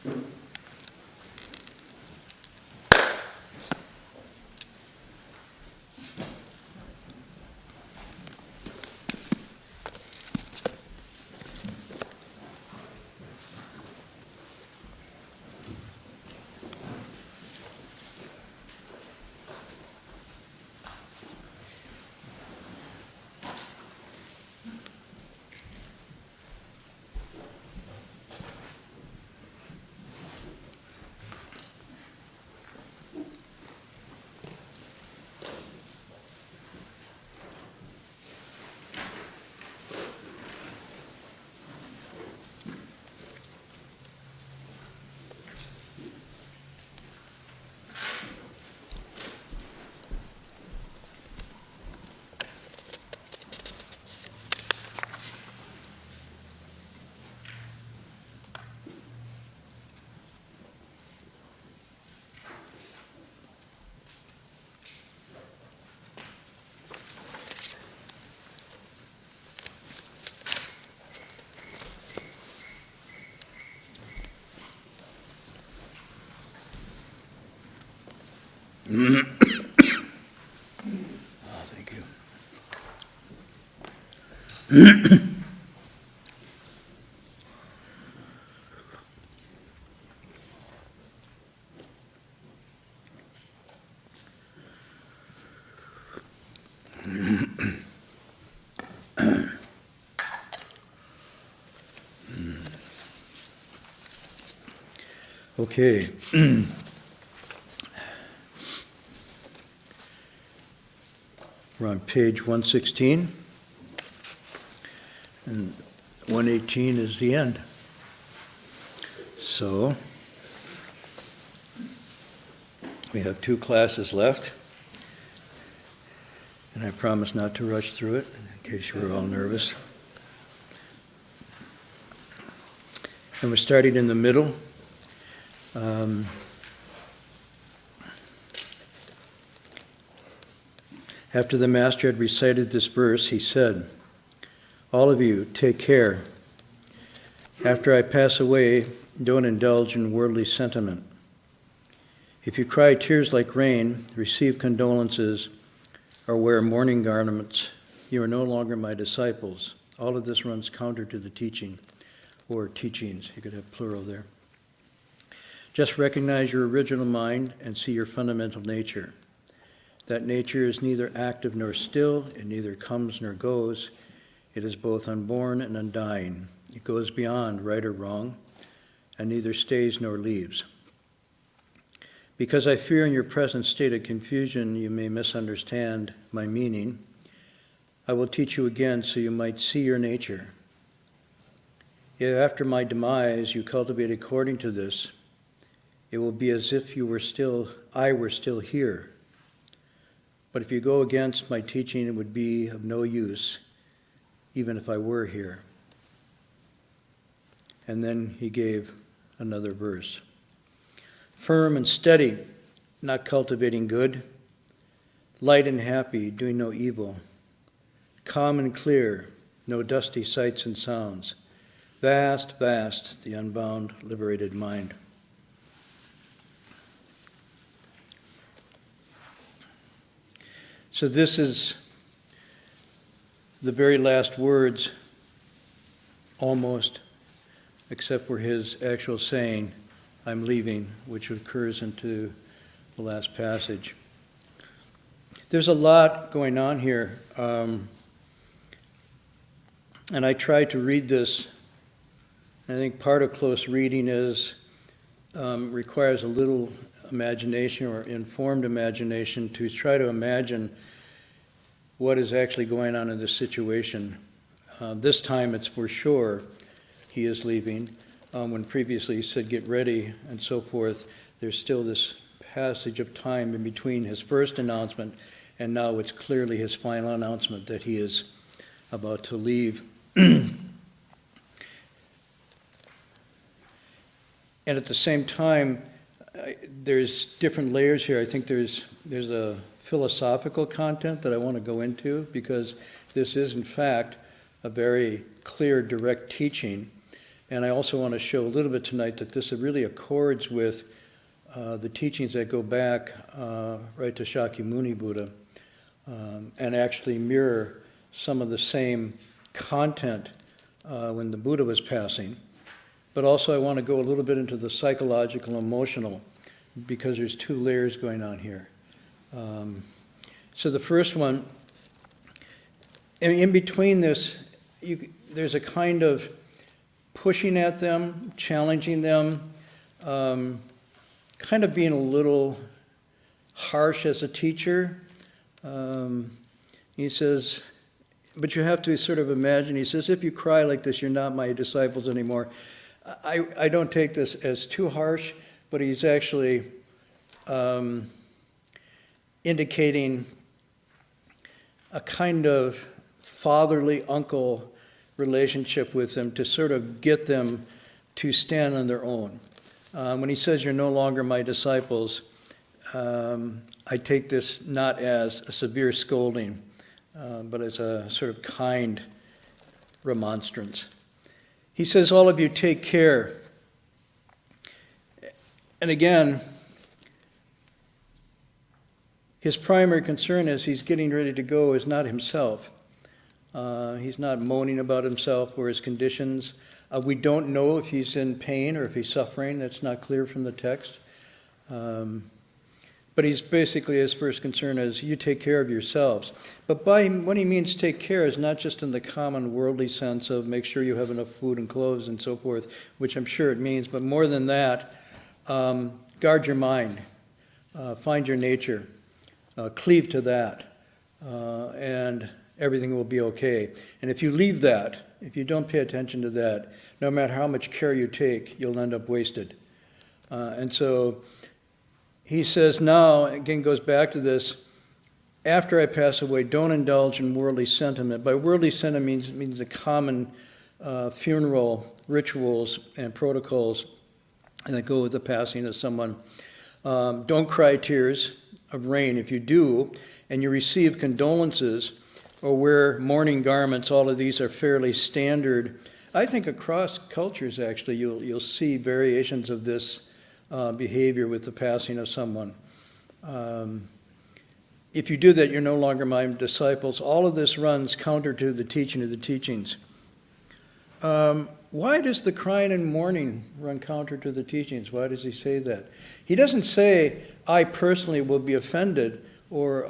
Thank you. Okay. We're on page 116, and 118 is the end. So, we have 2 classes left, and I promise not to rush through it, in case you were all nervous. And we're starting in the middle. After the Master had recited this verse, he said, "All of you, take care. After I pass away, don't indulge in worldly sentiment. If you cry tears like rain, receive condolences, or wear mourning garments, you are no longer my disciples." All of this runs counter to the teaching, or teachings. You could have plural there. Just recognize your original mind and see your fundamental nature. That nature is neither active nor still, it neither comes nor goes. It is both unborn and undying. It goes beyond right or wrong, and neither stays nor leaves. Because I fear in your present state of confusion you may misunderstand my meaning, I will teach you again so you might see your nature. If after my demise you cultivate according to this, it will be as if I were still here. But if you go against my teaching, it would be of no use, even if I were here. And then he gave another verse. Firm and steady, not cultivating good. Light and happy, doing no evil. Calm and clear, no dusty sights and sounds. Vast, vast, the unbound, liberated mind. So this is the very last words, almost, except for his actual saying, "I'm leaving," which occurs into the last passage. There's a lot going on here, and I tried to read this. I think part of close reading requires a little imagination or informed imagination to try to imagine what is actually going on in this situation. This time it's for sure he is leaving. When previously he said get ready and so forth, there's still this passage of time in between his first announcement and now it's clearly his final announcement that he is about to leave. And at the same time, there's different layers here. I think there's a philosophical content that I want to go into because this is in fact a very clear, direct teaching. And I also want to show a little bit tonight that this really accords with the teachings that go back right to Shakyamuni Buddha, and actually mirror some of the same content when the Buddha was passing. But also I want to go a little bit into the psychological, emotional, because there's two layers going on here. So the first one, in between this, there's a kind of pushing at them, challenging them, kind of being a little harsh as a teacher. He says, but you have to sort of imagine, he says, if you cry like this, you're not my disciples anymore. I don't take this as too harsh, but he's actually indicating a kind of fatherly uncle relationship with them to sort of get them to stand on their own. When he says you're no longer my disciples, I take this not as a severe scolding, but as a sort of kind remonstrance. He says, all of you take care. And again, his primary concern as he's getting ready to go is not himself. He's not moaning about himself or his conditions. We don't know if he's in pain or if he's suffering. That's not clear from the text. But he's basically, his first concern is, you take care of yourselves. But what he means take care is not just in the common worldly sense of make sure you have enough food and clothes and so forth, which I'm sure it means, but more than that, guard your mind, find your nature, cleave to that, and everything will be okay. And if you leave that, if you don't pay attention to that, no matter how much care you take, you'll end up wasted. And so he says now, again goes back to this, after I pass away, don't indulge in worldly sentiment. By worldly sentiment means the common funeral rituals and protocols that go with the passing of someone. Don't cry tears of rain. If you do, and you receive condolences or wear mourning garments, all of these are fairly standard. I think across cultures, actually, you'll see variations of this behavior with the passing of someone. If you do that, you're no longer my disciples. All of this runs counter to the teaching of the teachings. Why does the crying and mourning run counter to the teachings? Why does he say that? He doesn't say, I personally will be offended or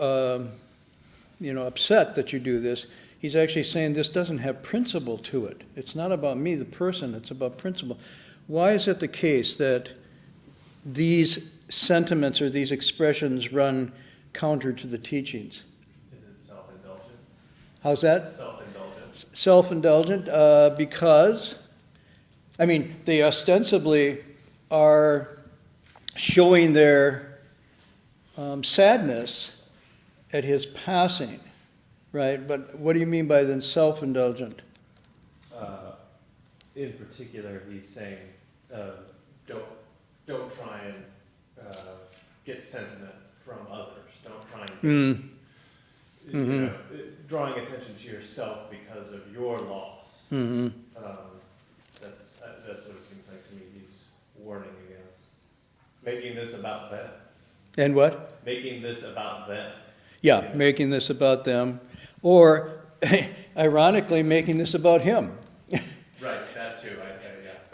upset that you do this. He's actually saying this doesn't have principle to it. It's not about me, the person, it's about principle. Why is it the case that these sentiments or these expressions run counter to the teachings? Is it self-indulgent? How's that? Self-indulgent. Self-indulgent, because, they ostensibly are showing their sadness at his passing, right? But what do you mean by then self-indulgent? In particular, he's saying, don't try and get sentiment from others. Don't try and drawing attention to yourself because of your loss. Mm-hmm. That's what it seems like to me. He's warning against making this about them. And what? Making this about them. Yeah, making this about them, or ironically, making this about him. Right, that too.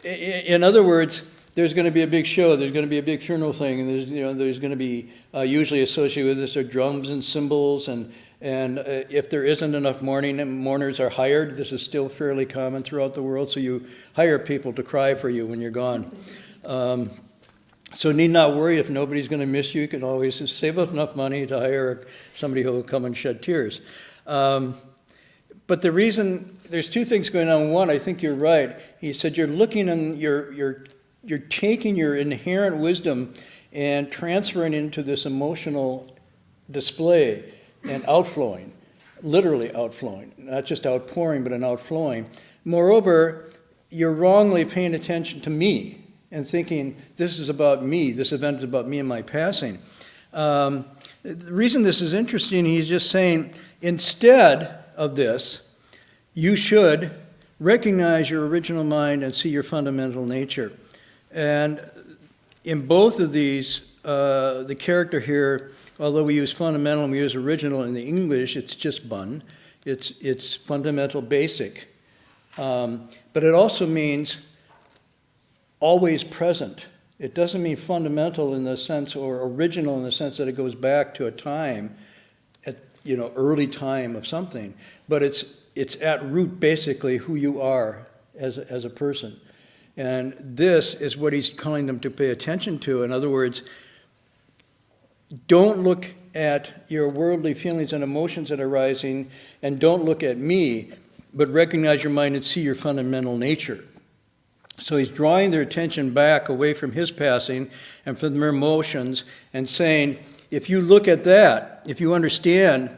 Yeah. In other words, there's going to be a big show, there's going to be a big funeral thing, and there's going to be usually associated with this are drums and cymbals, and if there isn't enough mourning, and mourners are hired. This is still fairly common throughout the world, so you hire people to cry for you when you're gone. So need not worry if nobody's going to miss you. You can always save up enough money to hire somebody who will come and shed tears. But the reason, there's two things going on. One, I think you're right. He said you're looking and you're taking your inherent wisdom and transferring into this emotional display and outflowing, literally outflowing, not just outpouring, but an outflowing. Moreover, you're wrongly paying attention to me and thinking, this is about me, this event is about me and my passing. The reason this is interesting, he's just saying, instead of this, you should recognize your original mind and see your fundamental nature. And in both of these, the character here, although we use fundamental and we use original in the English, it's just bun. It's fundamental, basic. But it also means always present. It doesn't mean fundamental in the sense, or original in the sense that it goes back to a time, early time of something. But it's at root basically who you are as a person. And this is what he's calling them to pay attention to. In other words, don't look at your worldly feelings and emotions that are arising, and don't look at me, but recognize your mind and see your fundamental nature. So he's drawing their attention back away from his passing and from their emotions and saying, if you look at that, if you understand,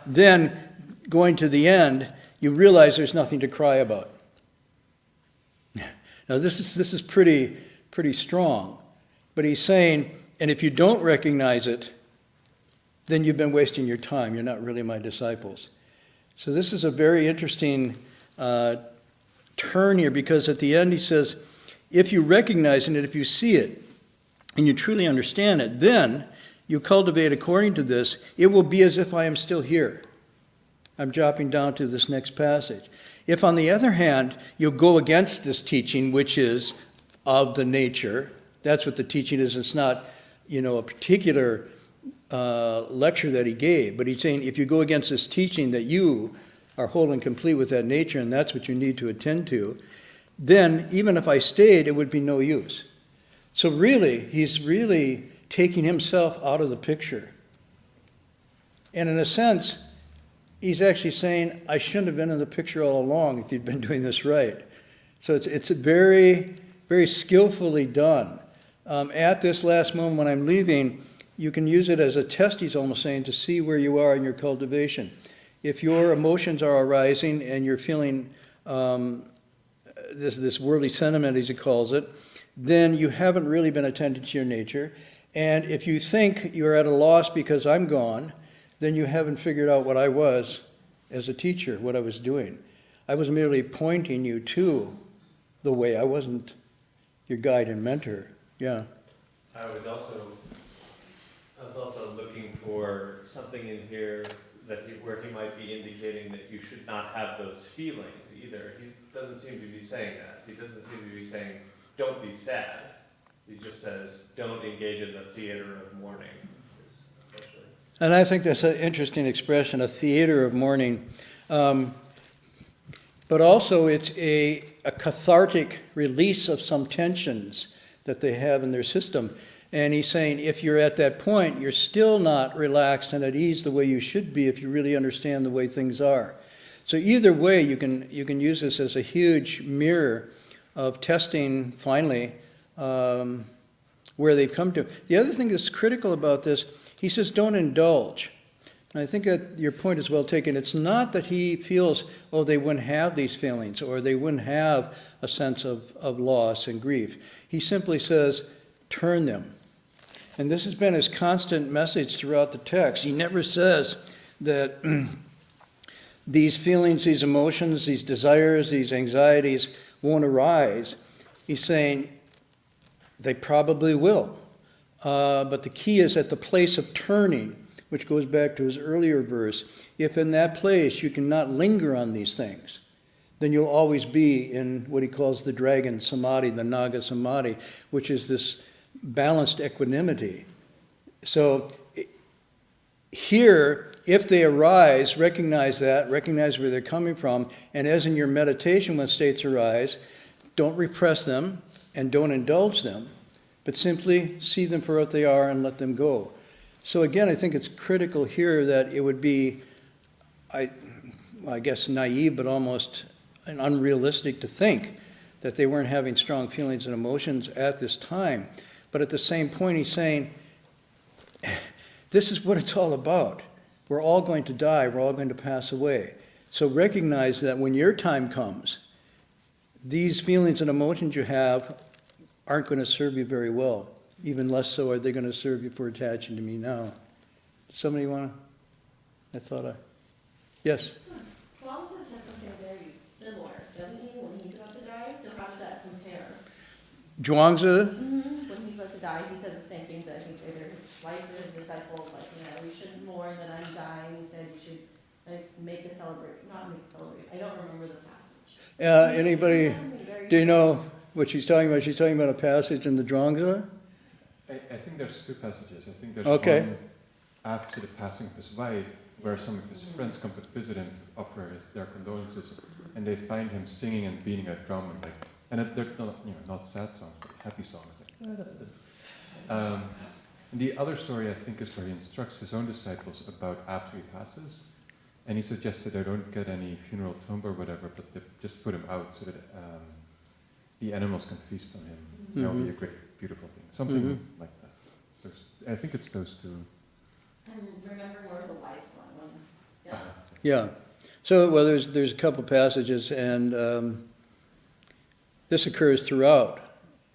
then going to the end, you realize there's nothing to cry about. Now this is pretty strong, but he's saying, and if you don't recognize it, then you've been wasting your time. You're not really my disciples. So this is a very interesting turn here, because at the end he says, if you recognize it, if you see it, and you truly understand it, then you cultivate according to this, it will be as if I am still here. I'm dropping down to this next passage. If, on the other hand, you go against this teaching, which is of the nature, that's what the teaching is. It's not, a particular lecture that he gave, but he's saying if you go against this teaching that you are whole and complete with that nature, and that's what you need to attend to, then even if I stayed, it would be no use. So really, he's really taking himself out of the picture. And in a sense, he's actually saying, I shouldn't have been in the picture all along if you'd been doing this right. So it's very, very skillfully done. At this last moment when I'm leaving, you can use it as a test, he's almost saying, to see where you are in your cultivation. If your emotions are arising and you're feeling this worldly sentiment, as he calls it, then you haven't really been attending to your nature. And if you think you're at a loss because I'm gone, then you haven't figured out what I was as a teacher, what I was doing. I was merely pointing you to the way. I wasn't your guide and mentor. Yeah. I was also looking for something in here where he might be indicating that you should not have those feelings either. He doesn't seem to be saying that. He doesn't seem to be saying, don't be sad. He just says, don't engage in the theater of mourning, essentially. And I think that's an interesting expression, a theater of mourning. But also it's a cathartic release of some tensions that they have in their system. And he's saying if you're at that point, you're still not relaxed and at ease the way you should be if you really understand the way things are. So either way, you can use this as a huge mirror of testing, finally, where they've come to. The other thing that's critical about this, he says don't indulge. And I think that your point is well taken. It's not that he feels, they wouldn't have these feelings or they wouldn't have a sense of loss and grief. He simply says, turn them. And this has been his constant message throughout the text. He never says that these feelings, these emotions, these desires, these anxieties won't arise. He's saying they probably will. But the key is at the place of turning, which goes back to his earlier verse. If in that place you cannot linger on these things, then you'll always be in what he calls the dragon samadhi, the naga samadhi, which is this balanced equanimity. So here, if they arise, recognize that, recognize where they're coming from, and as in your meditation when states arise, don't repress them and don't indulge them, but simply see them for what they are and let them go. So again, I think it's critical here that it would be, I guess naive, but almost unrealistic to think that they weren't having strong feelings and emotions at this time. But at the same point, he's saying, this is what it's all about. We're all going to die. We're all going to pass away. So recognize that when your time comes, these feelings and emotions you have aren't going to serve you very well. Even less so are they going to serve you for attaching to me now. Somebody want to? Yes? Chuang says something very similar Zhuangzi, When he's about to die, he says the same thing that I think either his wife or his disciples, like, we shouldn't mourn that I'm dying. He said you should make a celebration, not make a celebration. I don't remember the passage. anybody, do you know what she's talking about? She's talking about a passage in the Zhuangzi? I think there's two passages. I think there's Okay. one after the passing of his wife, where some of his friends come to visit him to offer their condolences, and they find him singing and beating a drum, and they're not, not sad songs, but happy songs. And the other story, I think, is where he instructs his own disciples about after he passes, and he suggests that they don't get any funeral tomb or whatever, but they just put him out so that the animals can feast on him. That would be a great, beautiful thing. Something like that. I think it's those two. I'm remembering more of the wife one. Yeah. Yeah. So, well, there's a couple passages, and this occurs throughout.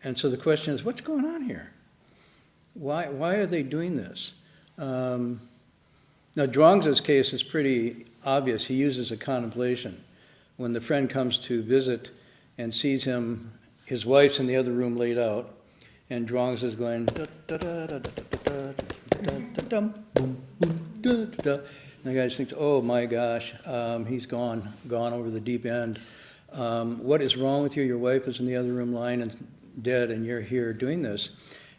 And so the question is, what's going on here? Why are they doing this? Now, Zhuangzi's case is pretty obvious. He uses a contemplation. When the friend comes to visit and sees him, his wife's in the other room laid out, and Zhuangzi's going da da da da da da da da dum boom boom da da. And the guy just thinks, oh my gosh, he's gone over the deep end. What is wrong with you? Your wife is in the other room lying and dead, and you're here doing this.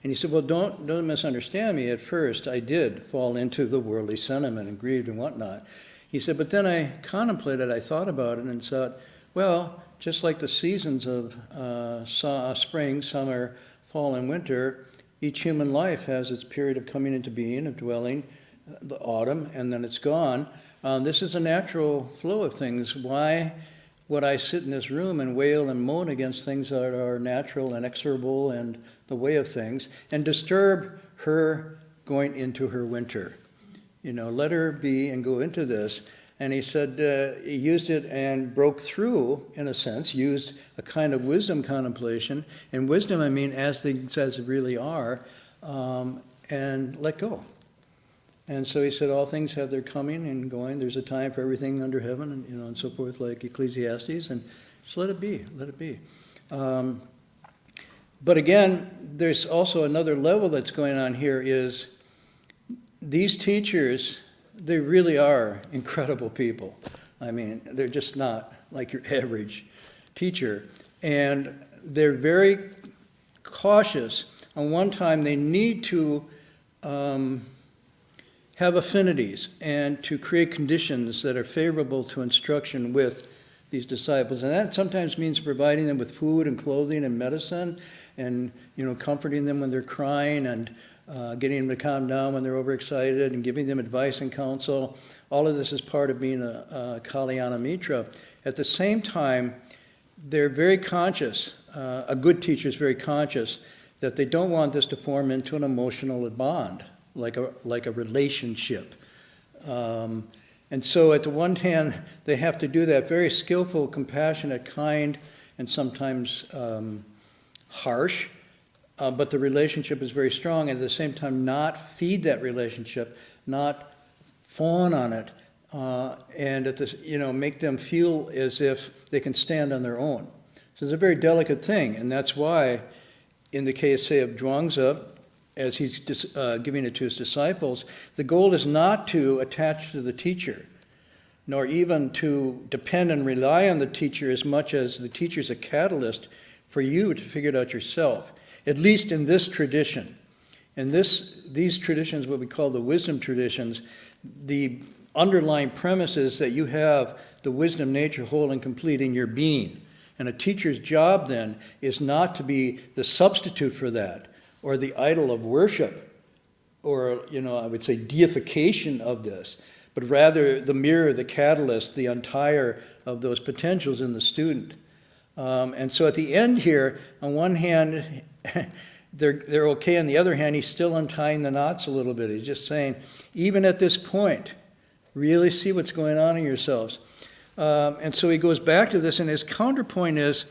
And he said, well, don't misunderstand me. At first, I did fall into the worldly sentiment and grieved and whatnot. He said, but then I contemplated, I thought about it, and thought, well, just like the seasons of spring, summer, fall, and winter, each human life has its period of coming into being, of dwelling, the autumn, and then it's gone. This is a natural flow of things. Why would I sit in this room and wail and moan against things that are natural and inexorable and the way of things, and disturb her going into her winter? Let her be and go into this. And he said he used it and broke through, in a sense, used a kind of wisdom contemplation. And wisdom, I mean, as things as they really are, and let go. And so he said, all things have their coming and going. There's a time for everything under heaven, and and so forth, like Ecclesiastes, and just let it be, let it be. But again, there's also another level that's going on here is these teachers, they really are incredible people. I mean, they're just not like your average teacher. And they're very cautious. On one time, they need to have affinities and to create conditions that are favorable to instruction with these disciples. And that sometimes means providing them with food and clothing and medicine and, comforting them when they're crying and getting them to calm down when they're overexcited and giving them advice and counsel. All of this is part of being a Kalyana Mitra. At the same time, they're very conscious, a good teacher is very conscious, that they don't want this to form into an emotional bond, like a relationship. And so at the one hand, they have to do that very skillful, compassionate, kind, and sometimes harsh, but the relationship is very strong, and at the same time not feed that relationship, not fawn on it, and at this, make them feel as if they can stand on their own. So it's a very delicate thing, and that's why, in the case, say, of Zhuangzi, as he's giving it to his disciples, the goal is not to attach to the teacher, nor even to depend and rely on the teacher as much as the teacher's a catalyst for you to figure it out yourself, at least in this tradition. And these traditions, what we call the wisdom traditions, the underlying premise is that you have the wisdom nature whole and complete in your being. And a teacher's job then is not to be the substitute for that, or the idol of worship, or, I would say deification of this, but rather the mirror, the catalyst, the untire of those potentials in the student. And so at the end here, on one hand, they're okay. On the other hand, he's still untying the knots a little bit. He's just saying, even at this point, really see what's going on in yourselves. And so he goes back to this, and his counterpoint is,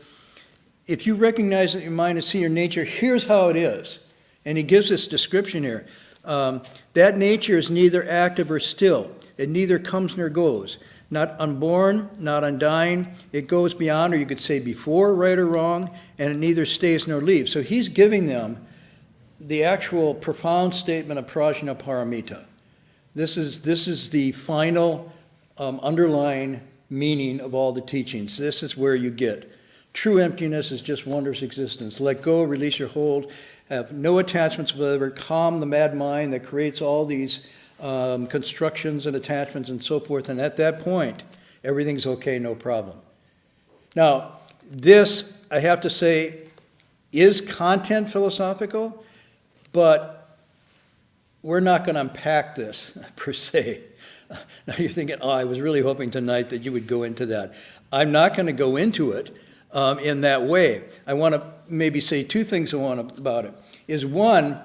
if you recognize that your mind and see your nature, here's how it is. And he gives this description here. That nature is neither active or still. It neither comes nor goes. not unborn, not undying. It goes beyond, or you could say before, right or wrong, and it neither stays nor leaves. So he's giving them the actual profound statement of prajnaparamita. This is the final underlying meaning of all the teachings. This is where you get true emptiness is just wondrous existence. Let go, release your hold, have no attachments whatever, calm the mad mind that creates all these constructions and attachments and so forth. And at that point, everything's okay, no problem. Now, this, I have to say, is content philosophical, but we're not going to unpack this per se. Now you're thinking, oh, I was really hoping tonight that you would go into that. I'm not going to go into it in that way. I want to maybe say two things about it. Is one,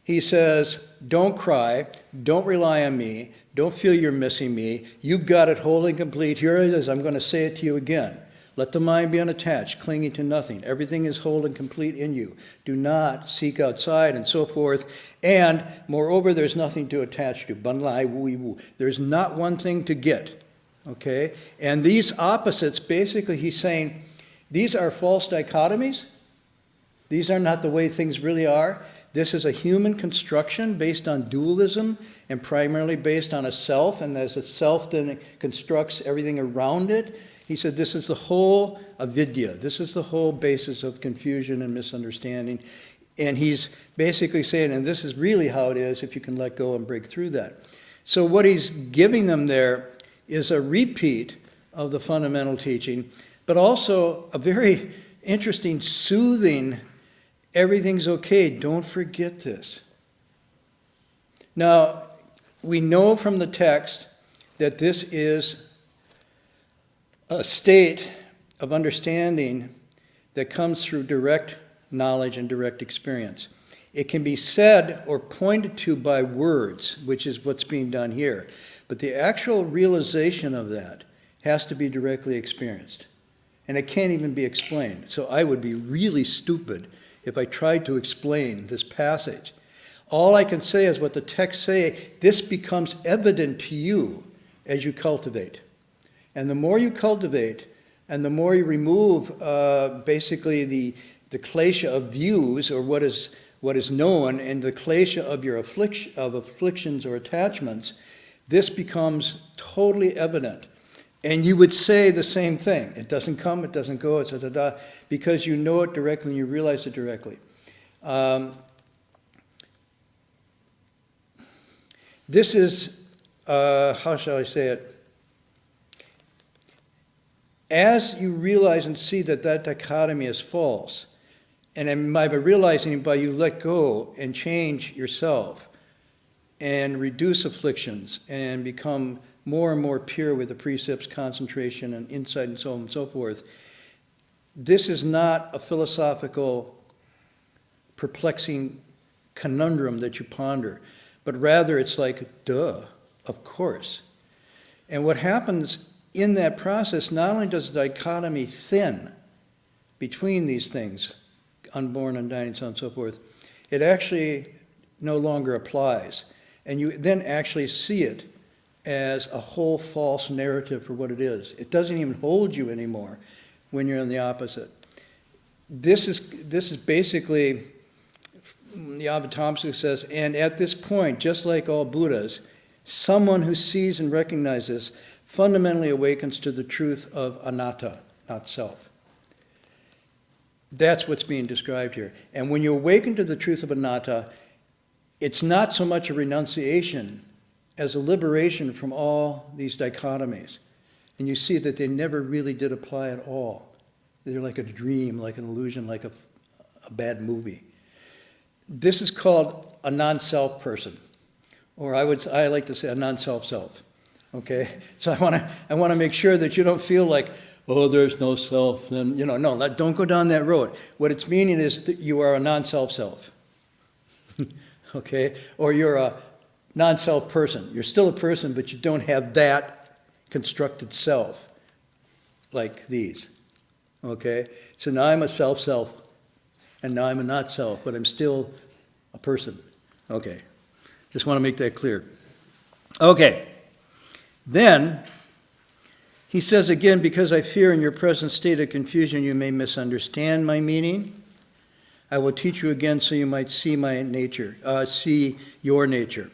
he says, don't cry, don't rely on me, don't feel you're missing me, you've got it whole and complete, here it is, I'm going to say it to you again. Let the mind be unattached, clinging to nothing. Everything is whole and complete in you. Do not seek outside and so forth. And moreover, there's nothing to attach to. Banlai wui wu. There's not one thing to get. Okay? And these opposites, basically he's saying, these are false dichotomies. These are not the way things really are. This is a human construction based on dualism and primarily based on a self. And as a self then constructs everything around it, he said this is the whole avidya. This is the whole basis of confusion and misunderstanding. And he's basically saying, and this is really how it is if you can let go and break through that. So what he's giving them there is a repeat of the fundamental teaching, but also a very interesting, soothing, everything's okay, don't forget this. Now, we know from the text that this is a state of understanding that comes through direct knowledge and direct experience. It can be said or pointed to by words, which is what's being done here. But the actual realization of that has to be directly experienced. And it can't even be explained. So I would be really stupid if I tried to explain this passage. All I can say is what the texts say, this becomes evident to you as you cultivate. And the more you cultivate, and the more you remove basically the klesha of views, or what is known, and the klesha of your afflictions or attachments, this becomes totally evident. And you would say the same thing. It doesn't come, it doesn't go, it's da-da-da, because you know it directly and you realize it directly. This is, how shall I say it? As you realize and see that that dichotomy is false, and by realizing, by you let go and change yourself and reduce afflictions and become more and more pure with the precepts, concentration, and insight, and so on and so forth, this is not a philosophical, perplexing conundrum that you ponder, but rather it's like, duh, of course. And what happens in that process, not only does the dichotomy thin between these things, unborn, undying, so on and so forth, it actually no longer applies. And you then actually see it as a whole false narrative for what it is. It doesn't even hold you anymore when you're in the opposite. This is basically, the Avatamsaka says, and at this point, just like all Buddhas, someone who sees and recognizes fundamentally awakens to the truth of anatta, not self. That's what's being described here. And when you awaken to the truth of anatta, it's not so much a renunciation as a liberation from all these dichotomies. And you see that they never really did apply at all. They're like a dream, like an illusion, like a bad movie. This is called a non-self person. Or I like to say a non-self-self. Okay? So I want to make sure that you don't feel like, oh, there's no self. Then, no, don't go down that road. What it's meaning is that you are a non-self-self. Okay? Or you're a non-self person. You're still a person, but you don't have that constructed self like these. Okay? So now I'm a self-self, and now I'm a not-self, but I'm still a person. Okay. Just want to make that clear. Okay. Then, He says again, because I fear in your present state of confusion you may misunderstand my meaning. I will teach you again so you might see my nature, see your nature.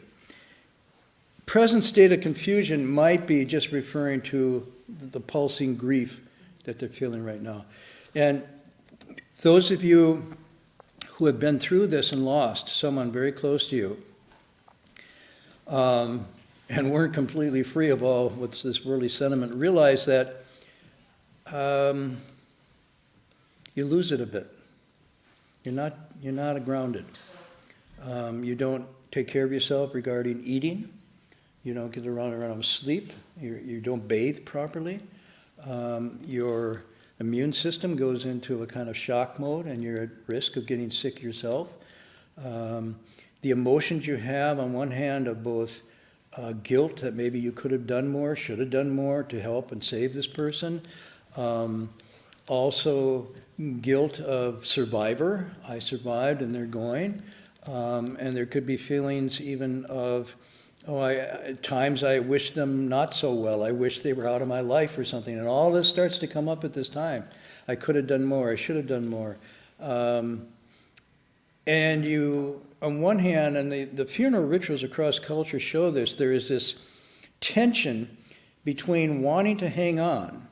Present state of confusion might be just referring to the pulsing grief that they're feeling right now. And those of you who have been through this and lost someone very close to you, and weren't completely free of all what's this worldly sentiment, realize that you lose it a bit. You're not grounded. You don't take care of yourself regarding eating. You don't get around sleep. You don't bathe properly. Your immune system goes into a kind of shock mode, and you're at risk of getting sick yourself. The emotions you have, on one hand, of both guilt that maybe you could have done more, should have done more to help and save this person. Also, guilt of survivor. I survived and they're going. And there could be feelings even of, at times I wish them not so well. I wish they were out of my life or something. And all this starts to come up at this time. I could have done more. I should have done more. And you, on one hand, and the funeral rituals across culture show this, there is this tension between wanting to hang on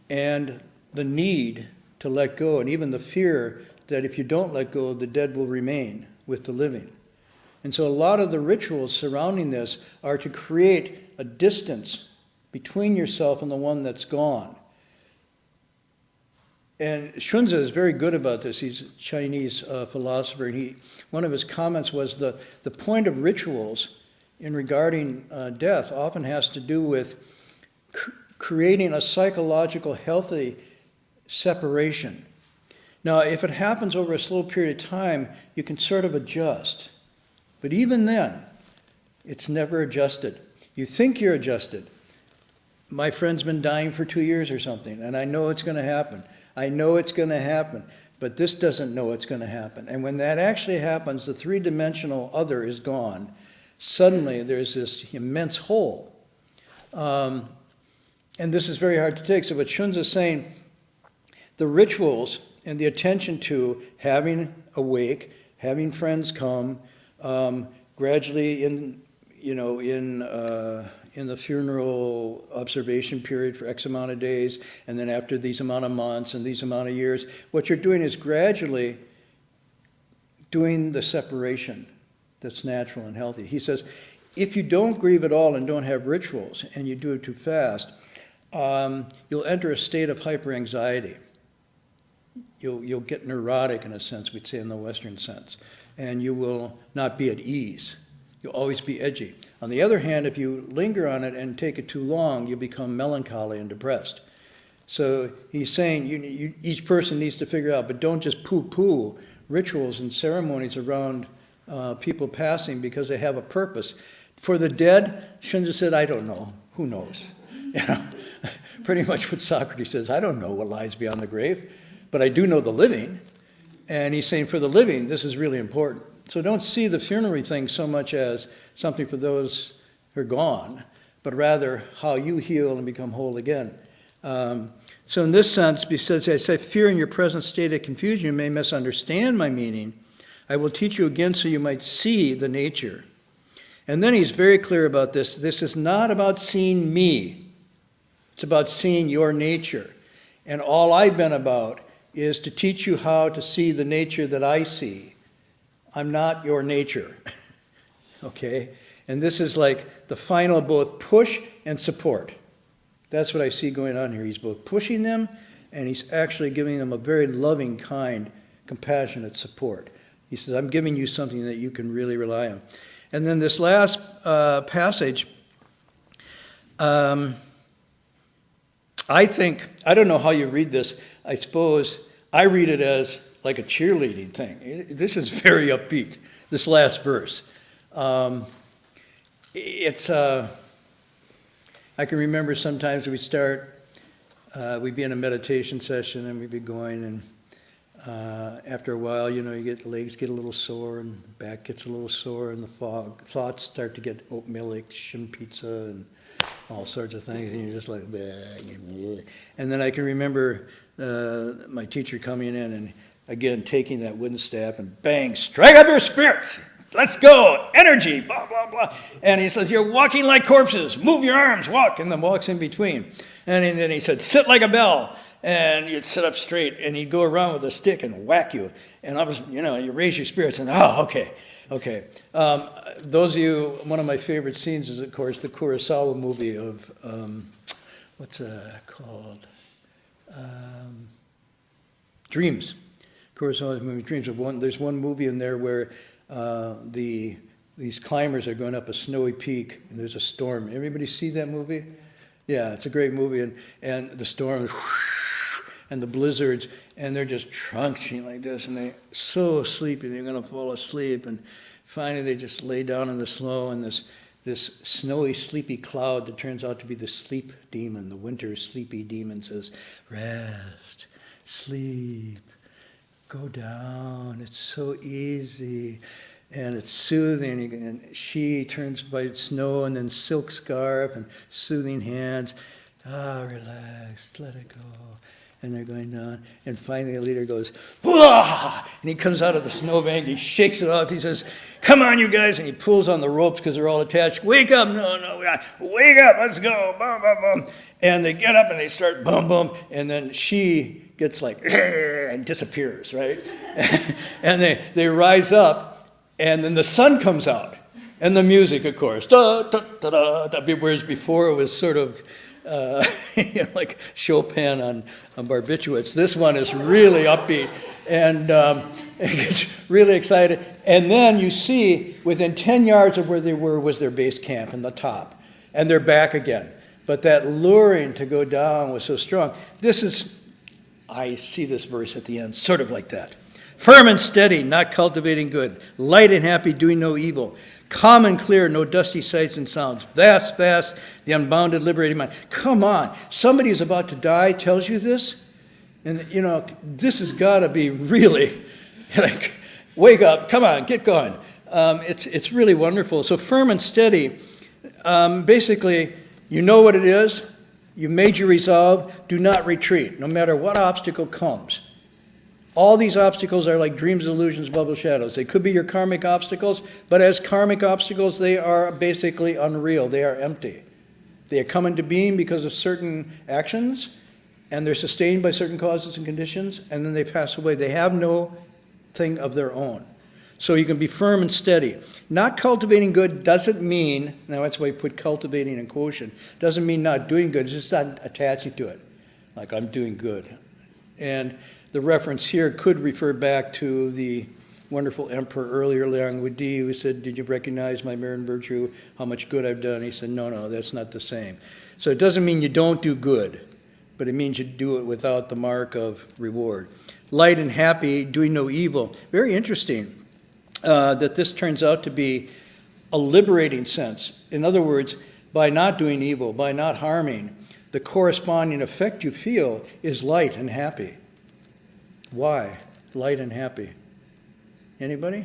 and the need to let go, and even the fear that if you don't let go, the dead will remain with the living. And so a lot of the rituals surrounding this are to create a distance between yourself and the one that's gone. And Xunzi is very good about this. He's a Chinese philosopher, and one of his comments was the point of rituals in regarding death often has to do with creating a psychological healthy separation. Now, if it happens over a slow period of time, you can sort of adjust. But even then, it's never adjusted. You think you're adjusted. My friend's been dying for 2 years or something, and I know it's going to happen. I know it's going to happen, but this doesn't know it's going to happen. And when that actually happens, the three-dimensional other is gone. Suddenly, there's this immense hole. And this is very hard to take. So what Xunzi is saying, the rituals and the attention to having a wake, having friends come, gradually in the funeral observation period for X amount of days, and then after these amount of months and these amount of years, what you're doing is gradually doing the separation that's natural and healthy. He says, if you don't grieve at all and don't have rituals, and you do it too fast, you'll enter a state of hyper-anxiety. You'll get neurotic, in a sense, we'd say in the Western sense, and you will not be at ease. You'll always be edgy. On the other hand, if you linger on it and take it too long, you become melancholy and depressed. So he's saying each person needs to figure out, but don't just poo-poo rituals and ceremonies around people passing because they have a purpose. For the dead, Xunzi said, I don't know. Who knows? Pretty much what Socrates says, I don't know what lies beyond the grave, but I do know the living. And he's saying for the living, this is really important. So don't see the funerary thing so much as something for those who are gone, but rather how you heal and become whole again. So in this sense, because I say, fear in your present state of confusion, you may misunderstand my meaning. I will teach you again so you might see the nature. And then he's very clear about this. This is not about seeing me. It's about seeing your nature. And all I've been about is to teach you how to see the nature that I see. I'm not your nature. Okay? And this is like the final both push and support. That's what I see going on here. He's both pushing them, and he's actually giving them a very loving, kind, compassionate support. He says, I'm giving you something that you can really rely on. And then this last passage, I don't know how you read this. I suppose I read it as like a cheerleading thing. This is very upbeat, this last verse. I can remember sometimes we'd be in a meditation session and we'd be going, and after a while, the legs get a little sore and the back gets a little sore, and the thoughts start to get oatmeal, shim pizza, and all sorts of things, and you're just like, bleh. And then I can remember my teacher coming in and again taking that wooden staff and bang, strike up your spirits. Let's go, energy, blah, blah, blah. And he says, you're walking like corpses. Move your arms, walk, and then walks in between. And then he said, sit like a bell. And you'd sit up straight, and he'd go around with a stick and whack you. And I was, you raise your spirits, and okay. Those of you, one of my favorite scenes is, of course, the Kurosawa movie of, what's that called? Dreams. Kurosawa's movie Dreams. There's one movie in there where these climbers are going up a snowy peak, and there's a storm. Everybody see that movie? Yeah, it's a great movie, and the storm, and the blizzards, and they're just trunching like this, and they're so sleepy, they're going to fall asleep, and finally they just lay down in the snow, and this snowy, sleepy cloud that turns out to be the sleep demon, the winter sleepy demon says, rest, sleep, go down, it's so easy. And it's soothing, and she turns white snow and then silk scarf and soothing hands. Relax, let it go. And they're going down. And finally the leader goes, wah! And he comes out of the snowbank, he shakes it off, he says, come on you guys, and he pulls on the ropes because they're all attached. Wake up, no, wake up, let's go, boom, boom, boom. And they get up and they start boom, boom, and then she gets like, and disappears, right? And they rise up. And then the sun comes out, and the music, of course, da, da, da, da, da, whereas before it was sort of like Chopin on barbiturates. This one is really upbeat, and it gets really excited. And then you see, within 10 yards of where they were was their base camp in the top, and they're back again. But that luring to go down was so strong. I see this verse at the end, sort of like that. Firm and steady, not cultivating good. Light and happy, doing no evil. Calm and clear, no dusty sights and sounds. Vast, the unbounded, liberated mind. Come on. Somebody who's about to die tells you this. And, this has got to be really, like, wake up. Come on, get going. It's really wonderful. So firm and steady, basically, you know what it is. You've made your resolve. Do not retreat, no matter what obstacle comes. All these obstacles are like dreams, illusions, bubble shadows. They could be your karmic obstacles, but as karmic obstacles, they are basically unreal. They are empty. They come into being because of certain actions, and they're sustained by certain causes and conditions, and then they pass away. They have no thing of their own. So you can be firm and steady. Not cultivating good doesn't mean, now that's why you put cultivating in quotient, doesn't mean not doing good, it's just not attaching to it. Like, I'm doing good. And the reference here could refer back to the wonderful emperor earlier, Liang Wudi, who said, did you recognize my merit and virtue, how much good I've done? He said, no, that's not the same. So it doesn't mean you don't do good, but it means you do it without the mark of reward. Light and happy, doing no evil. Very interesting that this turns out to be a liberating sense. In other words, by not doing evil, by not harming, the corresponding effect you feel is light and happy. Why? Light and happy. Anybody?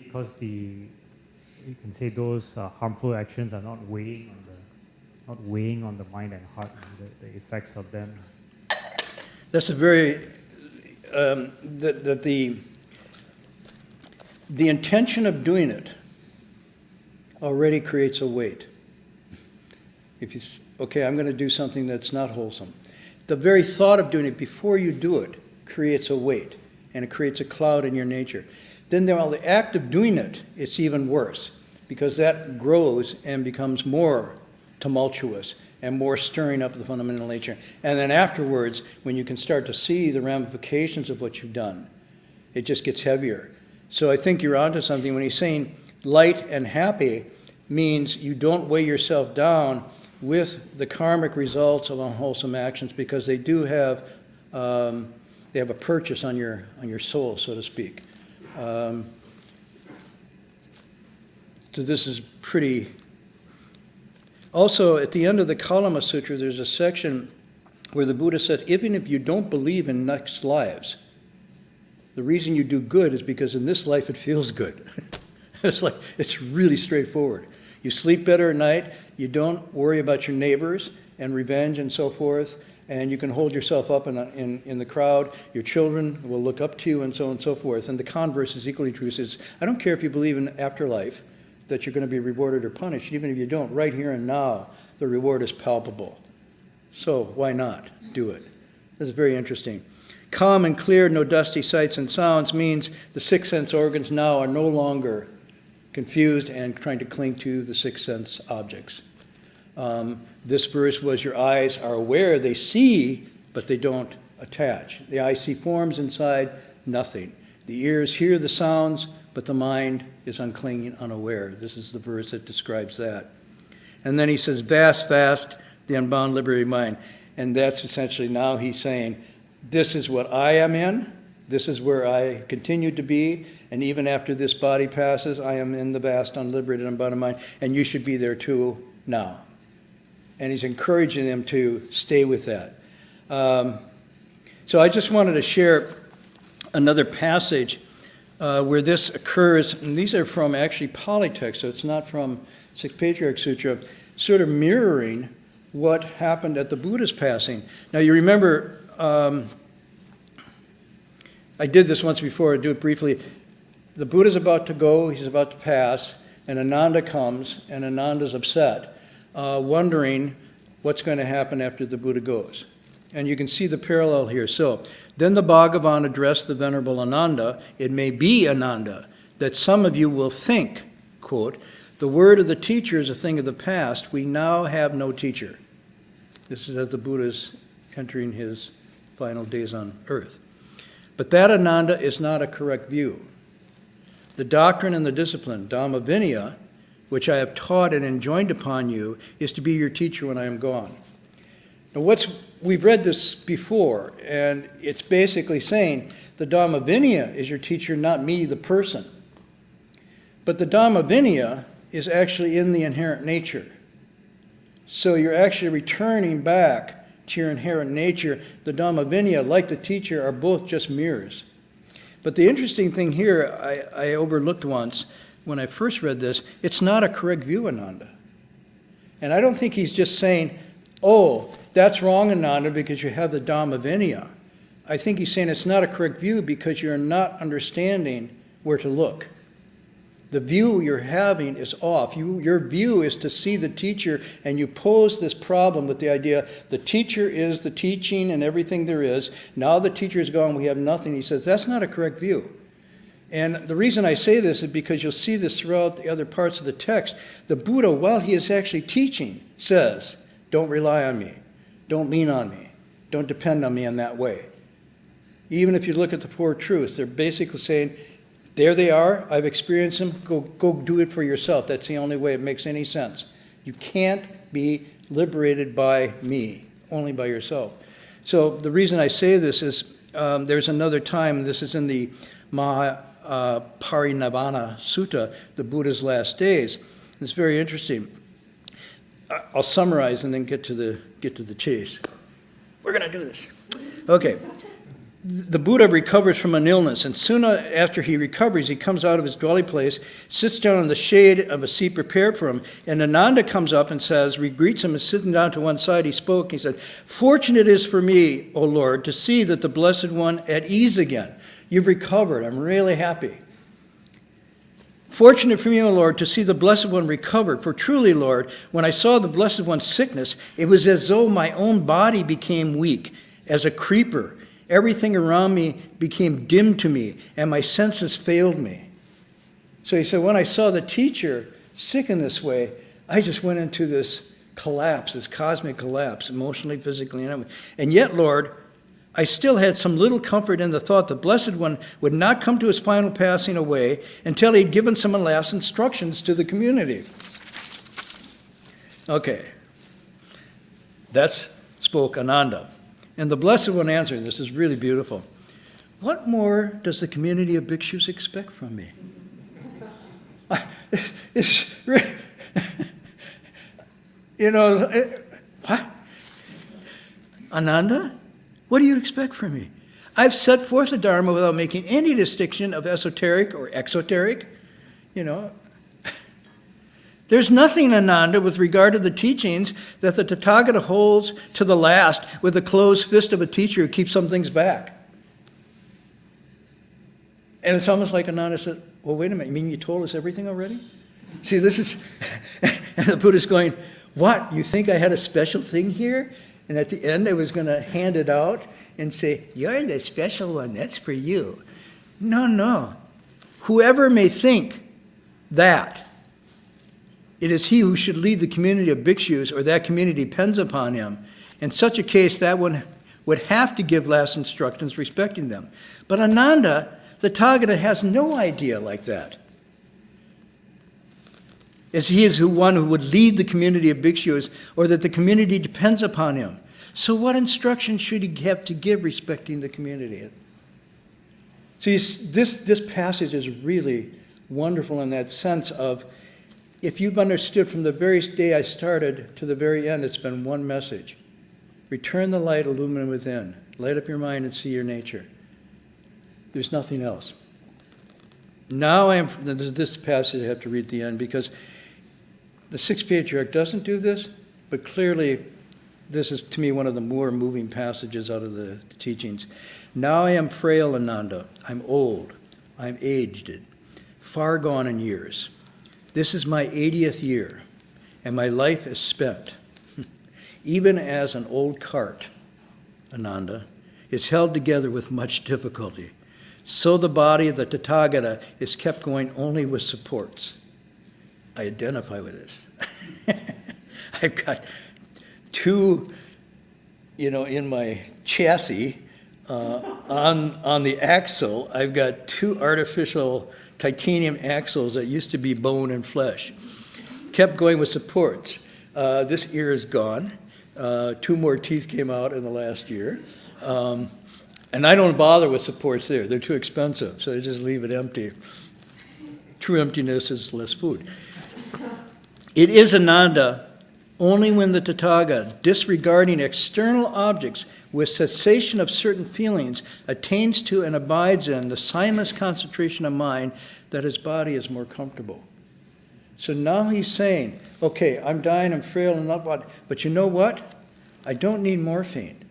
Because you can say those harmful actions are not weighing on the mind and heart, the effects of them. That's a very the intention of doing it already creates a weight. If you, I'm going to do something that's not wholesome. The very thought of doing it before you do it creates a weight, and it creates a cloud in your nature. Then the act of doing it, it's even worse, because that grows and becomes more tumultuous and more stirring up the fundamental nature. And then afterwards, when you can start to see the ramifications of what you've done, it just gets heavier. So I think you're onto something when he's saying light and happy means you don't weigh yourself down with the karmic results of unwholesome actions, because they do have they have a purchase on your soul, so to speak. So this is pretty. Also, at the end of the Kalama Sutra, there's a section where the Buddha says, even if you don't believe in next lives, the reason you do good is because in this life it feels good. It's really straightforward. You sleep better at night, you don't worry about your neighbors and revenge and so forth, and you can hold yourself up in the crowd. Your children will look up to you and so on and so forth. And the converse is equally true. It's, I don't care if you believe in afterlife, that you're going to be rewarded or punished. Even if you don't, right here and now, the reward is palpable. So why not do it? This is very interesting. Calm and clear, no dusty sights and sounds means the six sense organs now are no longer confused and trying to cling to the six sense objects. This verse was your eyes are aware, they see, but they don't attach. The eye see forms inside, nothing. The ears hear the sounds, but the mind is unclinging, unaware. This is the verse that describes that. And then he says, vast, vast, the unbound, liberated mind. And that's essentially now he's saying, this is what I am in, this is where I continue to be, and even after this body passes, I am in the vast, unliberated, unbound mind, and you should be there too now. And he's encouraging them to stay with that. So I just wanted to share another passage where this occurs, and these are from actually Pali text, so it's not from Sixth Patriarch Sutra, sort of mirroring what happened at the Buddha's passing. Now you remember, I did this once before, I'll do it briefly. The Buddha's about to go, he's about to pass, and Ananda comes, and Ananda's upset, wondering what's going to happen after the Buddha goes. And you can see the parallel here. So, then the Bhagavan addressed the Venerable Ananda, it may be, Ananda, that some of you will think, quote, the word of the teacher is a thing of the past, we now have no teacher. This is as the Buddha's entering his final days on earth. But that, Ananda, is not a correct view. The doctrine and the discipline, Dhamma Vinaya, which I have taught and enjoined upon you, is to be your teacher when I am gone. Now we've read this before, and it's basically saying the Dhamma Vinaya is your teacher, not me, the person. But the Dhamma Vinaya is actually in the inherent nature. So you're actually returning back to your inherent nature. The Dhamma Vinaya, like the teacher, are both just mirrors. But the interesting thing here, I overlooked once when I first read this, it's not a correct view, Ananda. And I don't think he's just saying, oh, that's wrong, Ananda, because you have the Dhamma Vinaya. I think he's saying it's not a correct view because you're not understanding where to look. The view you're having is off. Your view is to see the teacher, and you pose this problem with the idea the teacher is the teaching and everything there is. Now the teacher is gone, we have nothing. He says that's not a correct view. And the reason I say this is because you'll see this throughout the other parts of the text. The Buddha, while he is actually teaching, says, don't rely on me. Don't lean on me. Don't depend on me in that way. Even if you look at the Four Truths, they're basically saying, there they are, I've experienced them, go do it for yourself. That's the only way it makes any sense. You can't be liberated by me, only by yourself. So the reason I say this is there's another time, this is in the Parinibbana Sutta, the Buddha's last days. It's very interesting. I'll summarize and then get to the chase. We're going to do this. Okay. The Buddha recovers from an illness, and soon after he recovers, he comes out of his dwelling place, sits down in the shade of a seat prepared for him, and Ananda comes up and greets him, and sitting down to one side, he spoke. He said, fortunate it is for me, O Lord, to see that the Blessed One at ease again. You've recovered. I'm really happy. Fortunate for me, O Lord, to see the Blessed One recovered. For truly, Lord, when I saw the Blessed One's sickness, it was as though my own body became weak, as a creeper. Everything around me became dim to me, and my senses failed me. So he said, when I saw the teacher sick in this way, I just went into this collapse, this cosmic collapse, emotionally, physically, and yet, Lord, I still had some little comfort in the thought the Blessed One would not come to his final passing away until he'd given some last instructions to the community. Okay, that's spoke Ananda. And the Blessed One answered, this is really beautiful, what more does the community of bhikshus expect from me? It's really, what? Ananda, what do you expect from me? I've set forth the Dharma without making any distinction of esoteric or exoteric. You know, there's nothing, Ananda, with regard to the teachings that the Tathagata holds to the last with the closed fist of a teacher who keeps some things back. And it's almost like Ananda said, well, wait a minute, you mean you told us everything already? See, this is, and the Buddha's going, what, you think I had a special thing here? And at the end I was going to hand it out and say, you're the special one, that's for you. No. Whoever may think that, it is he who should lead the community of bhikshus, or that community depends upon him. In such a case, that one would have to give last instructions respecting them. But Ananda, the Tathagata, has no idea like that. As he is the one who would lead the community of bhikshus, or that the community depends upon him. So what instruction should he have to give respecting the community? See, this passage is really wonderful in that sense of, if you've understood from the very day I started to the very end, it's been one message. Return the light, illumine within. Light up your mind and see your nature. There's nothing else. Now this passage I have to read at the end, because the Sixth Patriarch doesn't do this, but clearly this is, to me, one of the more moving passages out of the teachings. Now I am frail, Ananda. I'm old. I'm aged, far gone in years. This is my 80th year, and my life is spent. Even as an old cart, Ananda, is held together with much difficulty, so the body of the Tathagata is kept going only with supports. I identify with this. I've got two, in my chassis, on the axle, I've got two artificial titanium axles that used to be bone and flesh. Kept going with supports. This ear is gone. Two more teeth came out in the last year. And I don't bother with supports there. They're too expensive, so I just leave it empty. True emptiness is less food. It is Ananda only when the Tathagata, disregarding external objects with cessation of certain feelings, attains to and abides in the signless concentration of mind, that his body is more comfortable. So now he's saying, okay, I'm dying, I'm frail, and not what, but you know what? I don't need morphine.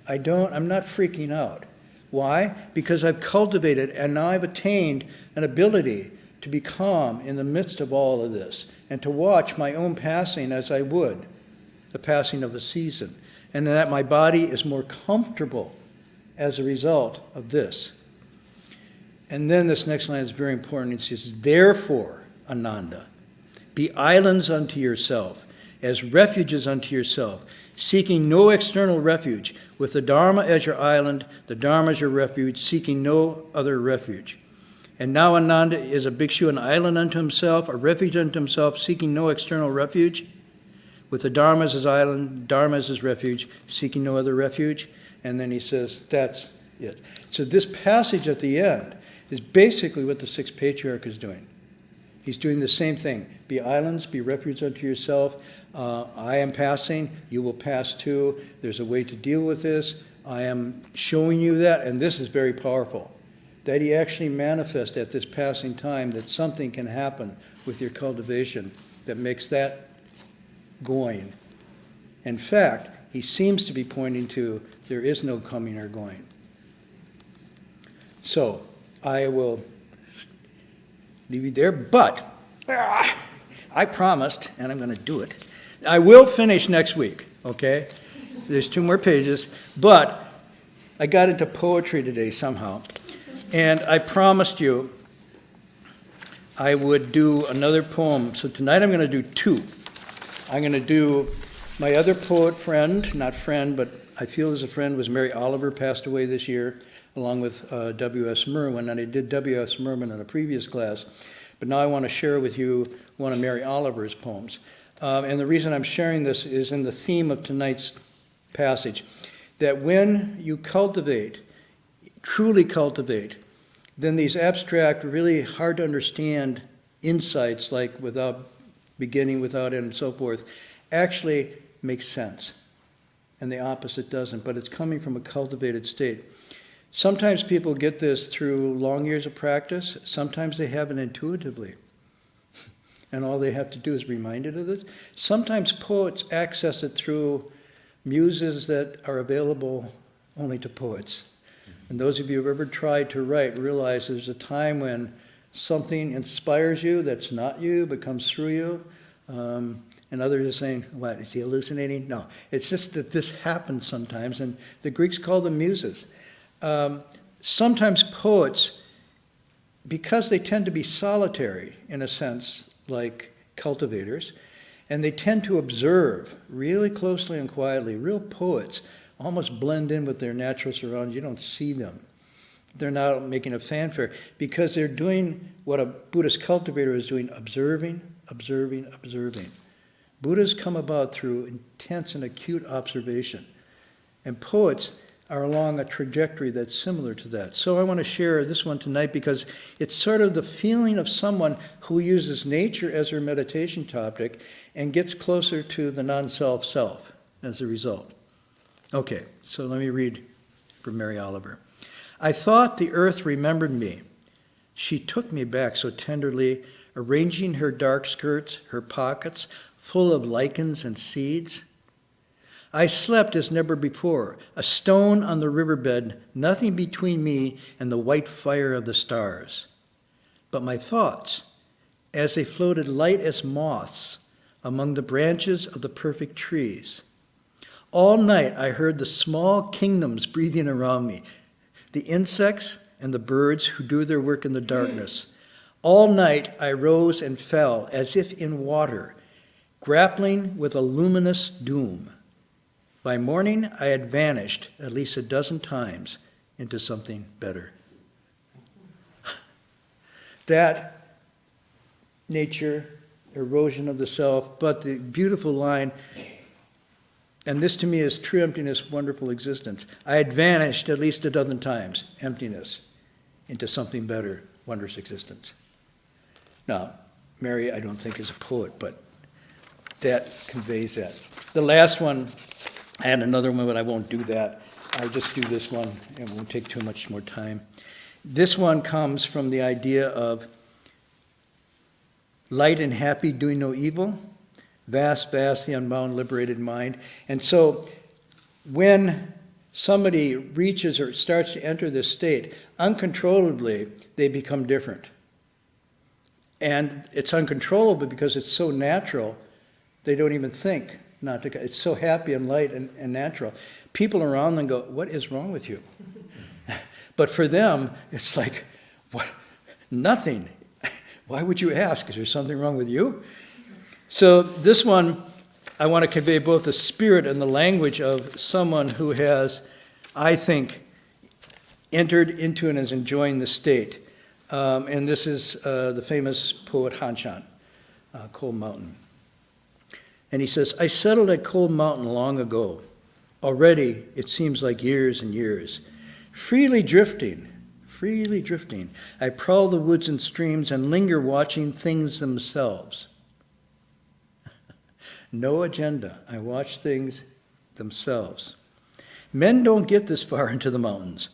I'm not freaking out. Why? Because I've cultivated and now I've attained an ability to be calm in the midst of all of this and to watch my own passing as I would the passing of a season, and that my body is more comfortable as a result of this. And then this next line is very important. It says, therefore, Ananda, be islands unto yourself, as refuges unto yourself, seeking no external refuge, with the Dharma as your island, the Dharma as your refuge, seeking no other refuge. And now Ananda is a bhikshu, an island unto himself, a refuge unto himself, seeking no external refuge, with the Dharma as his island, Dharma as his refuge, seeking no other refuge. And then he says, that's it. So this passage at the end is basically what the Sixth Patriarch is doing. He's doing the same thing. Be islands, be refuge unto yourself. I am passing, you will pass too. There's a way to deal with this. I am showing you that, and this is very powerful. That he actually manifests at this passing time that something can happen with your cultivation that makes that going. In fact, he seems to be pointing to there is no coming or going. So, I will leave you there, but I promised, and I'm going to do it. I will finish next week, okay? There's 2 more pages, but I got into poetry today somehow, and I promised you I would do another poem. So tonight I'm going to do 2. I'm going to do my other poet friend, not friend, but I feel as a friend, was Mary Oliver, passed away this year, along with W.S. Merwin, and I did W.S. Merwin in a previous class. But now I want to share with you one of Mary Oliver's poems. And the reason I'm sharing this is in the theme of tonight's passage, that when you cultivate, truly cultivate, then these abstract, really hard to understand insights like without beginning, without end, and so forth, actually make sense. and the opposite doesn't, but it's coming from a cultivated state. Sometimes people get this through long years of practice. Sometimes they have it intuitively. And all they have to do is be reminded of this. Sometimes poets access it through muses that are available only to poets. And those of you who have ever tried to write realize there's a time when something inspires you that's not you, but comes through you. And others are saying, what, is he hallucinating? No, it's just that this happens sometimes, and the Greeks call them muses. Sometimes poets, because they tend to be solitary, in a sense, like cultivators, and they tend to observe really closely and quietly. Real poets almost blend in with their natural surroundings. You don't see them. They're not making a fanfare, because they're doing what a Buddhist cultivator is doing, observing, observing, observing. Buddhas come about through intense and acute observation. And poets are along a trajectory that's similar to that. So I want to share this one tonight because it's sort of the feeling of someone who uses nature as their meditation topic and gets closer to the non-self self as a result. Okay, so let me read from Mary Oliver. I thought the earth remembered me. She took me back so tenderly, arranging her dark skirts, her pockets, full of lichens and seeds. I slept as never before, a stone on the riverbed, nothing between me and the white fire of the stars. But my thoughts, as they floated light as moths among the branches of the perfect trees. All night I heard the small kingdoms breathing around me, the insects and the birds who do their work in the darkness. All night I rose and fell as if in water, grappling with a luminous doom. By morning, I had vanished at least a dozen times into something better. That nature, erosion of the self, but the beautiful line, and this to me is true emptiness, wonderful existence. I had vanished at least a dozen times, emptiness, into something better, wondrous existence. Now, Mary, I don't think is a poet, but that conveys that. The last one, I had another one, but I won't do that. I'll just do this one. It won't take too much more time. This one comes from the idea of light and happy, doing no evil, vast, vast, the unbound, liberated mind. And so when somebody reaches or starts to enter this state, uncontrollably, they become different. And it's uncontrollable because it's so natural, they don't even think not to. It's so happy and light and natural. People around them go, what is wrong with you? But for them, it's like, what? Nothing. Why would you ask? Is there something wrong with you? So this one, I want to convey both the spirit and the language of someone who has, I think, entered into and is enjoying the state. And this is the famous poet Han Shan, Cold Mountain. And he says, I settled at Cold Mountain long ago. Already, it seems like years and years. Freely drifting, I prowl the woods and streams and linger watching things themselves. No agenda, I watch things themselves. Men don't get this far into the mountains.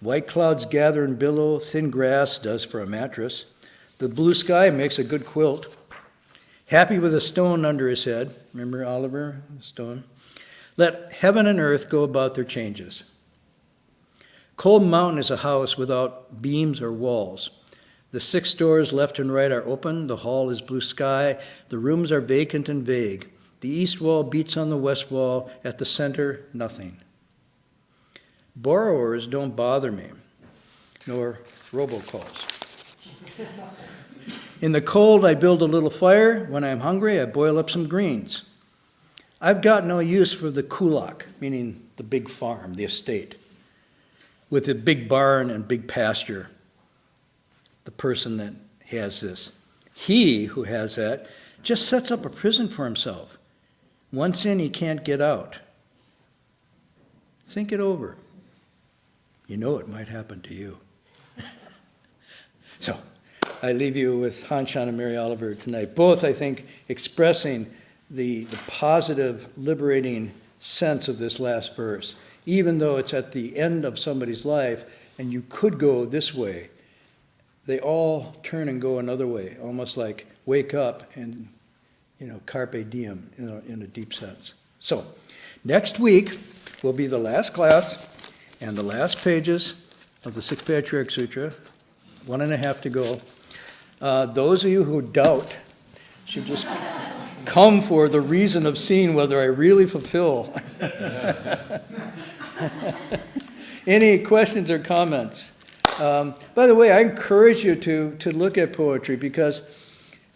White clouds gather and billow, thin grass does for a mattress. The blue sky makes a good quilt. Happy with a stone under his head. Remember Oliver, stone? Let heaven and earth go about their changes. Cold Mountain is a house without beams or walls. The 6 doors left and right are open. The hall is blue sky. The rooms are vacant and vague. The east wall beats on the west wall. At the center, nothing. Borrowers don't bother me, nor robocalls. In the cold, I build a little fire. When I'm hungry, I boil up some greens. I've got no use for the kulak, meaning the big farm, the estate, with the big barn and big pasture. The person that has this. He who has that just sets up a prison for himself. Once in, he can't get out. Think it over. You know it might happen to you. So, I leave you with Han Shan and Mary Oliver tonight, both, I think, expressing the positive, liberating sense of this last verse. Even though it's at the end of somebody's life and you could go this way, they all turn and go another way, almost like wake up and, carpe diem, in a deep sense. So, next week will be the last class and the last pages of the Sixth Patriarch Sutra, 1.5 to go. Those of you who doubt should just come for the reason of seeing whether I really fulfill. Any questions or comments? By the way, I encourage you to look at poetry, because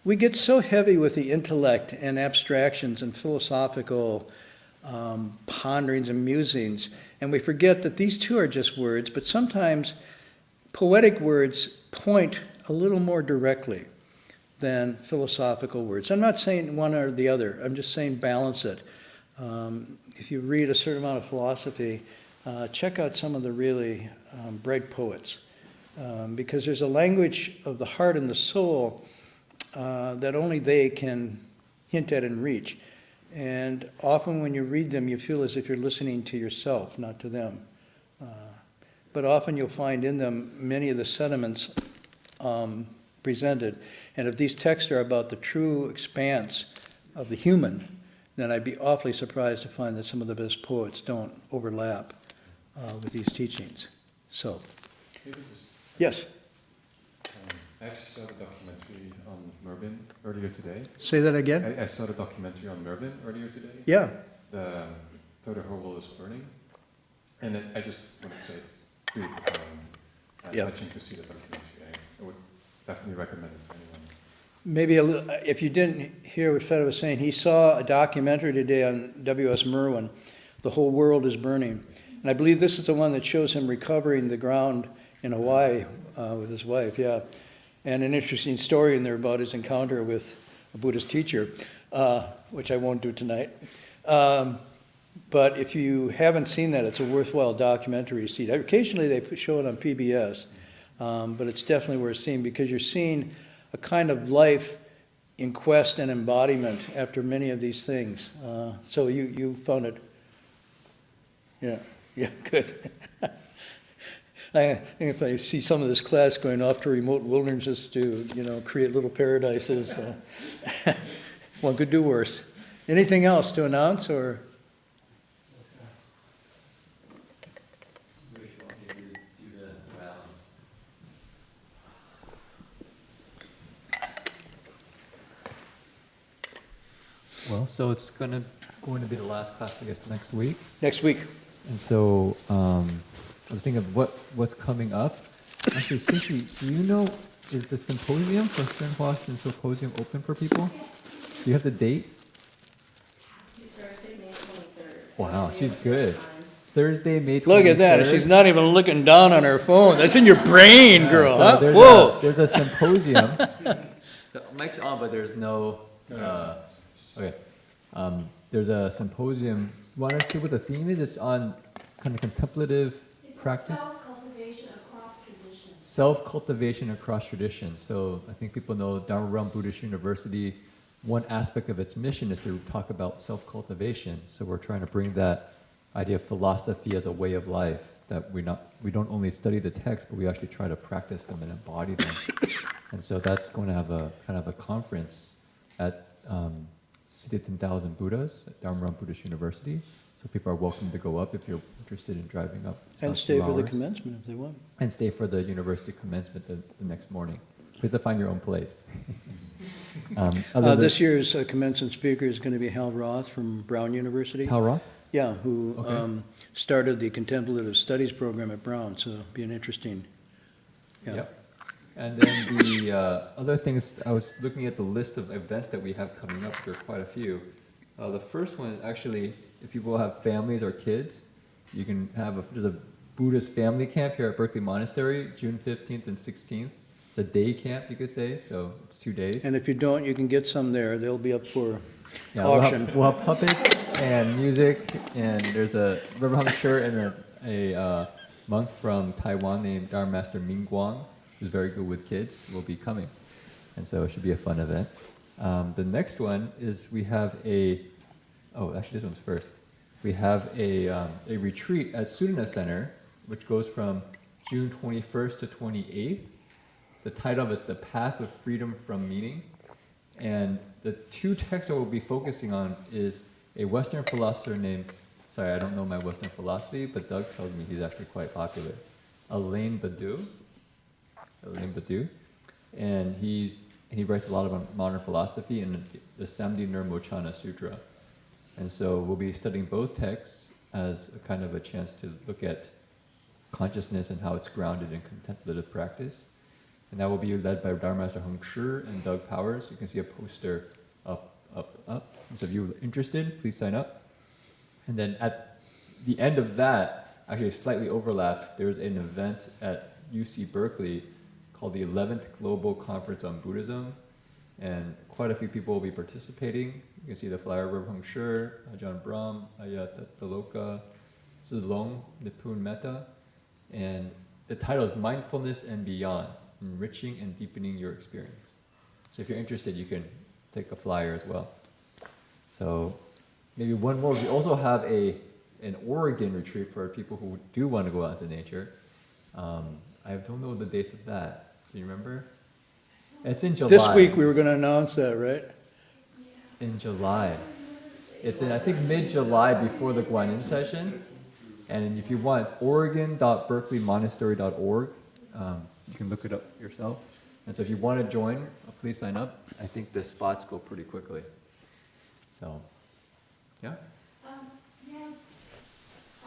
we get so heavy with the intellect and abstractions and philosophical ponderings and musings, and we forget that these too are just words, but sometimes poetic words point a little more directly than philosophical words. I'm not saying one or the other, I'm just saying balance it. If you read a certain amount of philosophy, check out some of the really bright poets, because there's a language of the heart and the soul that only they can hint at and reach. And often when you read them, you feel as if you're listening to yourself, not to them. But often you'll find in them many of the sentiments presented. And if these texts are about the true expanse of the human, then I'd be awfully surprised to find that some of the best poets don't overlap with these teachings. So, yes? I actually saw the documentary on Mervyn earlier today. Say that again? I saw the documentary on Mervyn earlier today. Yeah. The Third Whole World is Burning. And I just want to say it's really touching to see the documentary. I would definitely recommend it to anyone. Maybe if you didn't hear what Fed was saying, he saw a documentary today on W.S. Merwin, The Whole World is Burning. And I believe this is the one that shows him recovering the ground in Hawaii with his wife, yeah. And an interesting story in there about his encounter with a Buddhist teacher, which I won't do tonight. But if you haven't seen that, it's a worthwhile documentary to see. Occasionally they show it on PBS, but it's definitely worth seeing, because you're seeing a kind of life in quest and embodiment after many of these things. So you found it, yeah, good. I think if I see some of this class going off to remote wildernesses to, create little paradises, one could do worse. Anything else to announce, or? Well, so it's going to be the last class, I guess, next week. Next week. And so I was thinking of what's coming up. Actually, Sushi, do you know, is the symposium for Stern Washington Symposium open for people? Yes. Do you have the date? Thursday, May 23rd. Wow, she's good. Thursday, May 23rd. Look at that. She's not even looking down on her phone. That's in your brain, girl. So Huh? there's Whoa. there's a symposium. The mic's on, but there's no. Okay. There's a symposium. Want to see what the theme is? It's on kind of contemplative practice. Self-cultivation across traditions. Self-cultivation across traditions. So I think people know Dharma Realm Buddhist University, one aspect of its mission is to talk about self-cultivation. So we're trying to bring that idea of philosophy as a way of life, that we don't only study the text, but we actually try to practice them and embody them. And so that's going to have a kind of a conference at City of 10,000 Buddhas at Dharma Realm Buddhist University. So people are welcome to go up if you're interested in driving up. And stay for the commencement if they want. And stay for the university commencement the next morning. You have to find your own place. This year's commencement speaker is going to be Hal Roth from Brown University. Hal Roth? Yeah, who started the Contemplative Studies program at Brown, so it'll be an interesting, yeah. Yep. And then the other things, I was looking at the list of events that we have coming up. There are quite a few. The first one is actually, if people have families or kids, you can have there's a Buddhist family camp here at Berkeley Monastery, June 15th and 16th. It's a day camp, you could say, so it's 2 days. And if you don't, you can get some there. They'll be up for auction. We'll have puppets and music, and there's a River Hung shirt and a monk from Taiwan named Dharma Master Ming Guang, who's very good with kids, will be coming. And so it should be a fun event. The next one is we have actually this one's first. we have a retreat at Sudana Center, which goes from June 21st to 28th. The title is The Path of Freedom from Meaning. And the two texts that we'll be focusing on is a Western philosopher named, sorry, I don't know my Western philosophy, but Doug tells me he's actually quite popular, Alain Badiou. And he writes a lot about modern philosophy in the Samdi Nirmochana Sutra. And so we'll be studying both texts as a kind of a chance to look at consciousness and how it's grounded in contemplative practice. And that will be led by Dharma Master Heng Shi and Doug Powers. You can see a poster up. And so if you're interested, please sign up. And then at the end of that, actually slightly overlaps, there's an event at UC Berkeley called the 11th Global Conference on Buddhism. And quite a few people will be participating. You can see the flyer, Rev Heng Shi, Ajahn Brahm, Ayat Taloka, Zilong, Nipun Metta. And the title is Mindfulness and Beyond, Enriching and Deepening Your Experience. So if you're interested, you can take a flyer as well. So maybe one more. We also have an Oregon retreat for people who do want to go out into nature. I don't know the dates of that. Do you remember? It's in July. This week we were going to announce that, right? In July. It's in, I think, mid-July before the Guanyin session. And if you want, it's oregon.berkeleymonastery.org. You can look it up yourself. And so if you want to join, please sign up. I think the spots go pretty quickly. So, yeah? Yeah,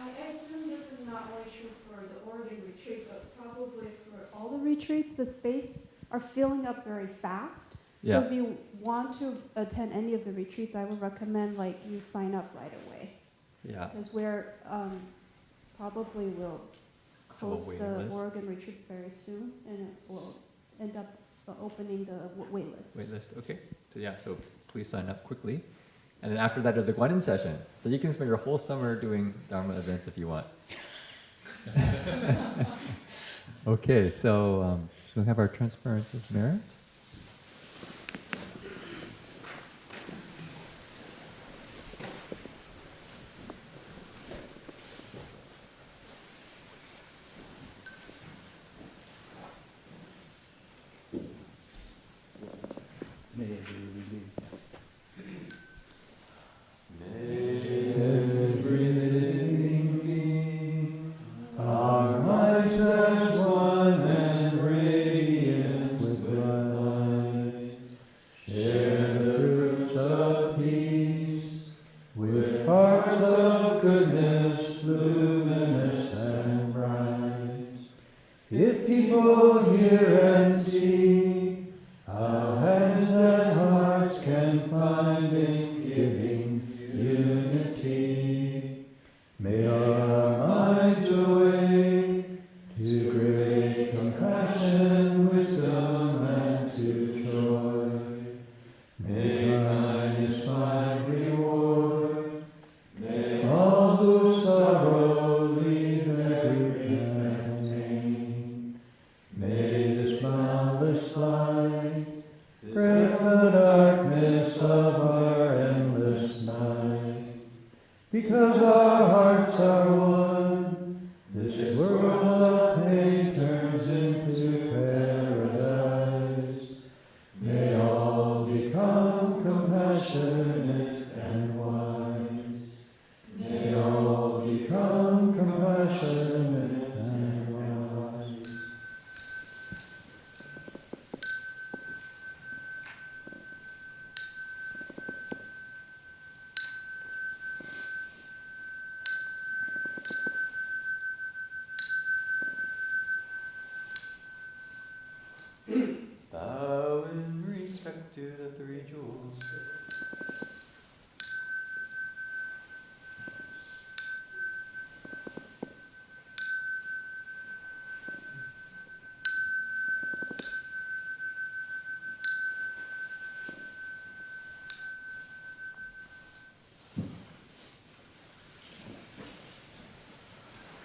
I assume this is not only true for the Oregon retreat, but probably for all the retreats. The space are filling up very fast. Yeah. So if you want to attend any of the retreats, I would recommend like you sign up right away. Yeah. Because we're probably will close waiting the list. Oregon retreat very soon, and it will end up opening the wait list. Wait list, okay. So yeah, so please sign up quickly. And then after that, there's the Guanyin session. So you can spend your whole summer doing Dharma events if you want. Okay, so we have our transference of merit. If people hear and see how hands and hearts can find in giving unity, may our minds awake to great compassion, wisdom, and to joy. May kindness find reward. May all who sorrow leave their grief and pain. May this boundless light break the darkness of our endless night. Because our hearts are one, this world of pain turns into paradise. May all become compassionate and wise. May all become compassionate and wise. Bow in respect to the three jewels.